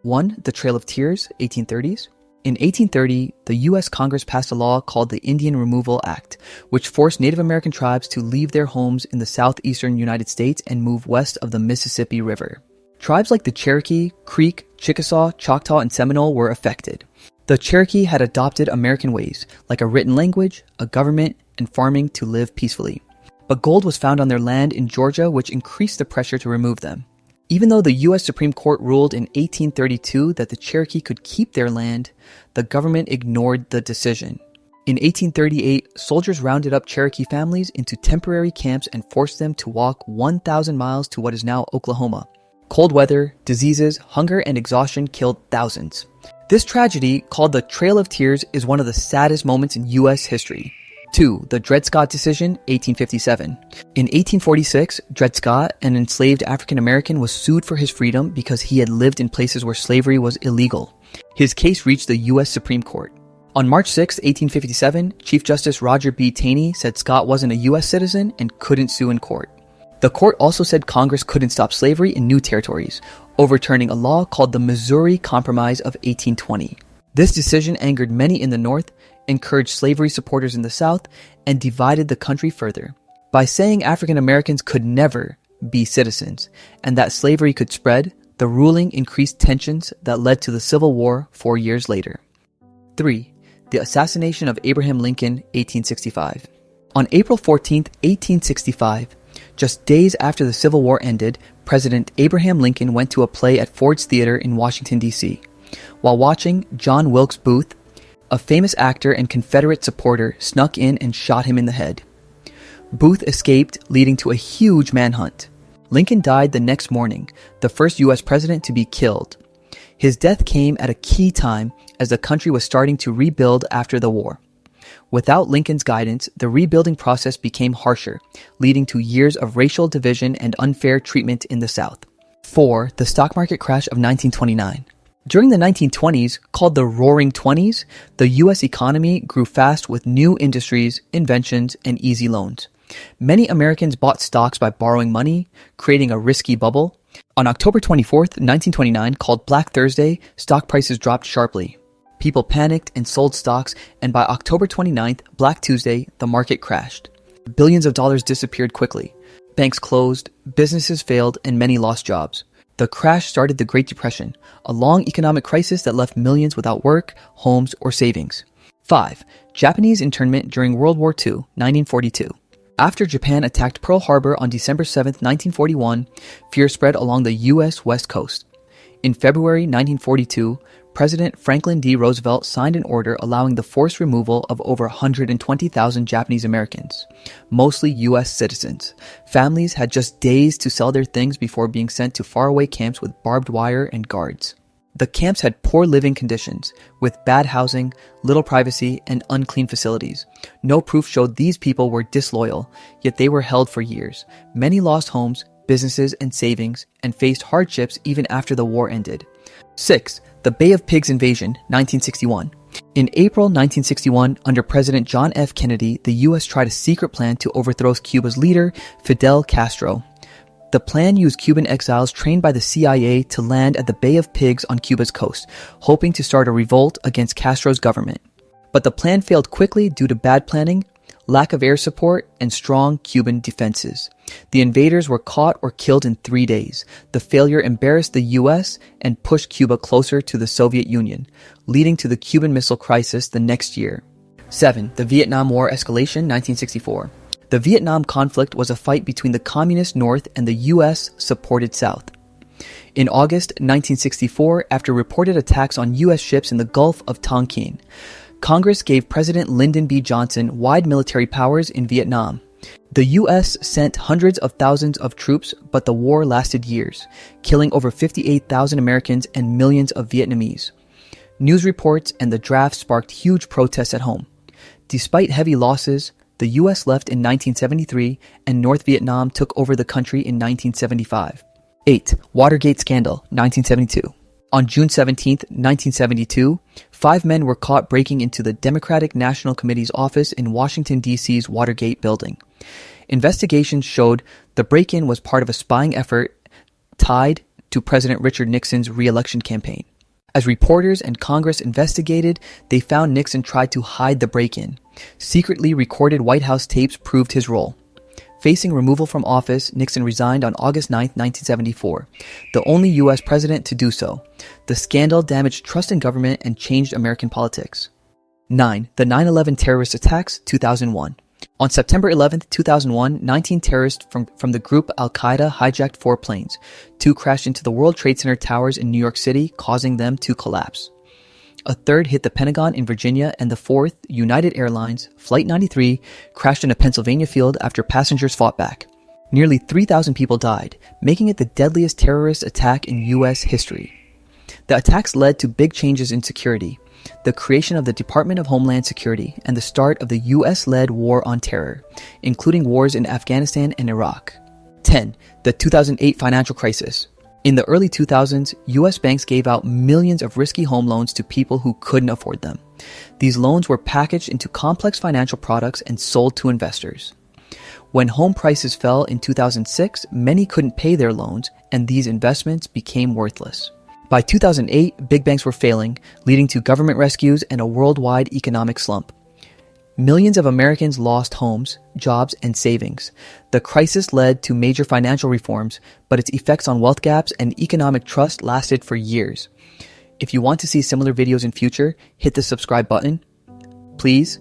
1. The Trail of Tears, 1830s. In 1830, the U.S. Congress passed a law called the Indian Removal Act, which forced Native American tribes to leave their homes in the southeastern United States and move west of the Mississippi River. Tribes like the Cherokee, Creek, Chickasaw, Choctaw, and Seminole were affected. The Cherokee had adopted American ways, like a written language, a government, and farming to live peacefully. But gold was found on their land in Georgia, which increased the pressure to remove them. Even though the U.S. Supreme Court ruled in 1832 that the Cherokee could keep their land, the government ignored the decision. In 1838, soldiers rounded up Cherokee families into temporary camps and forced them to walk 1,000 miles to what is now Oklahoma. Cold weather, diseases, hunger, and exhaustion killed thousands. This tragedy, called the Trail of Tears, is one of the saddest moments in U.S. history. 2. The Dred Scott Decision, 1857. In 1846, Dred Scott, an enslaved African American, was sued for his freedom because he had lived in places where slavery was illegal. His case reached the U.S. Supreme Court. On March 6, 1857, Chief Justice Roger B. Taney said Scott wasn't a U.S. citizen and couldn't sue in court. The court also said Congress couldn't stop slavery in new territories, overturning a law called the Missouri Compromise of 1820. This decision angered many in the North, encouraged slavery supporters in the South, and divided the country further. By saying African Americans could never be citizens and that slavery could spread, the ruling increased tensions that led to the Civil War 4 years later. 3. The Assassination of Abraham Lincoln, 1865. On April 14, 1865, just days after the Civil War ended, President Abraham Lincoln went to a play at Ford's Theater in Washington, D.C. While watching, John Wilkes Booth, a famous actor and Confederate supporter, snuck in and shot him in the head. Booth escaped, leading to a huge manhunt. Lincoln died the next morning, the first U.S. president to be killed. His death came at a key time as the country was starting to rebuild after the war. Without Lincoln's guidance, the rebuilding process became harsher, leading to years of racial division and unfair treatment in the South. 4. The stock market crash of 1929. During the 1920s, called the Roaring Twenties, the U.S. economy grew fast with new industries, inventions, and easy loans. Many Americans bought stocks by borrowing money, creating a risky bubble. On October 24th, 1929, called Black Thursday, stock prices dropped sharply. People panicked and sold stocks, and by October 29th, Black Tuesday, the market crashed. Billions of dollars disappeared quickly. Banks closed, businesses failed, and many lost jobs. The crash started the Great Depression, a long economic crisis that left millions without work, homes, or savings. 5. Japanese internment during World War II, 1942. After Japan attacked Pearl Harbor on December 7, 1941, fear spread along the U.S. West Coast. In February 1942, President Franklin D. Roosevelt signed an order allowing the forced removal of over 120,000 Japanese Americans, mostly U.S. citizens. Families had just days to sell their things before being sent to faraway camps with barbed wire and guards. The camps had poor living conditions, with bad housing, little privacy, and unclean facilities. No proof showed these people were disloyal, yet they were held for years. Many lost homes, businesses, and savings, and faced hardships even after the war ended. 6. The Bay of Pigs invasion, 1961. In April 1961, under President John F. Kennedy, the U.S. tried a secret plan to overthrow Cuba's leader, Fidel Castro. The plan used Cuban exiles trained by the CIA to land at the Bay of Pigs on Cuba's coast, hoping to start a revolt against Castro's government. But the plan failed quickly due to bad planning, lack of air support, and strong Cuban defenses. The invaders were caught or killed in 3 days. The failure embarrassed the U.S. and pushed Cuba closer to the Soviet Union, leading to the Cuban Missile Crisis the next year. 7. The Vietnam War Escalation, 1964. The Vietnam conflict was a fight between the Communist North and the U.S.-supported South. In August 1964, after reported attacks on U.S. ships in the Gulf of Tonkin, Congress gave President Lyndon B. Johnson wide military powers in Vietnam. The U.S. sent hundreds of thousands of troops, but the war lasted years, killing over 58,000 Americans and millions of Vietnamese. News reports and the draft sparked huge protests at home. Despite heavy losses, the U.S. left in 1973 and North Vietnam took over the country in 1975. 8. Watergate Scandal, 1972. On June 17, 1972, 5 men were caught breaking into the Democratic National Committee's office in Washington, D.C.'s Watergate building. Investigations showed the break-in was part of a spying effort tied to President Richard Nixon's re-election campaign. As reporters and Congress investigated, they found Nixon tried to hide the break-in. Secretly recorded White House tapes proved his role. Facing removal from office, Nixon resigned on August 9, 1974, the only U.S. president to do so. The scandal damaged trust in government and changed American politics. 9. The 9/11 terrorist attacks, 2001. On September 11, 2001, 19 terrorists from the group Al-Qaeda hijacked 4 planes. 2 crashed into the World Trade Center towers in New York City, causing them to collapse. A third hit the Pentagon in Virginia, and the fourth, United Airlines, Flight 93, crashed in a Pennsylvania field after passengers fought back. Nearly 3,000 people died, making it the deadliest terrorist attack in U.S. history. The attacks led to big changes in security, the creation of the Department of Homeland Security, and the start of the U.S.-led War on Terror, including wars in Afghanistan and Iraq. 10. The 2008 financial crisis. In the early 2000s, U.S. banks gave out millions of risky home loans to people who couldn't afford them. These loans were packaged into complex financial products and sold to investors. When home prices fell in 2006, many couldn't pay their loans, and these investments became worthless. By 2008, big banks were failing, leading to government rescues and a worldwide economic slump. Millions of Americans lost homes, jobs, and savings. The crisis led to major financial reforms, but its effects on wealth gaps and economic trust lasted for years. If you want to see similar videos in future, hit the subscribe button. Please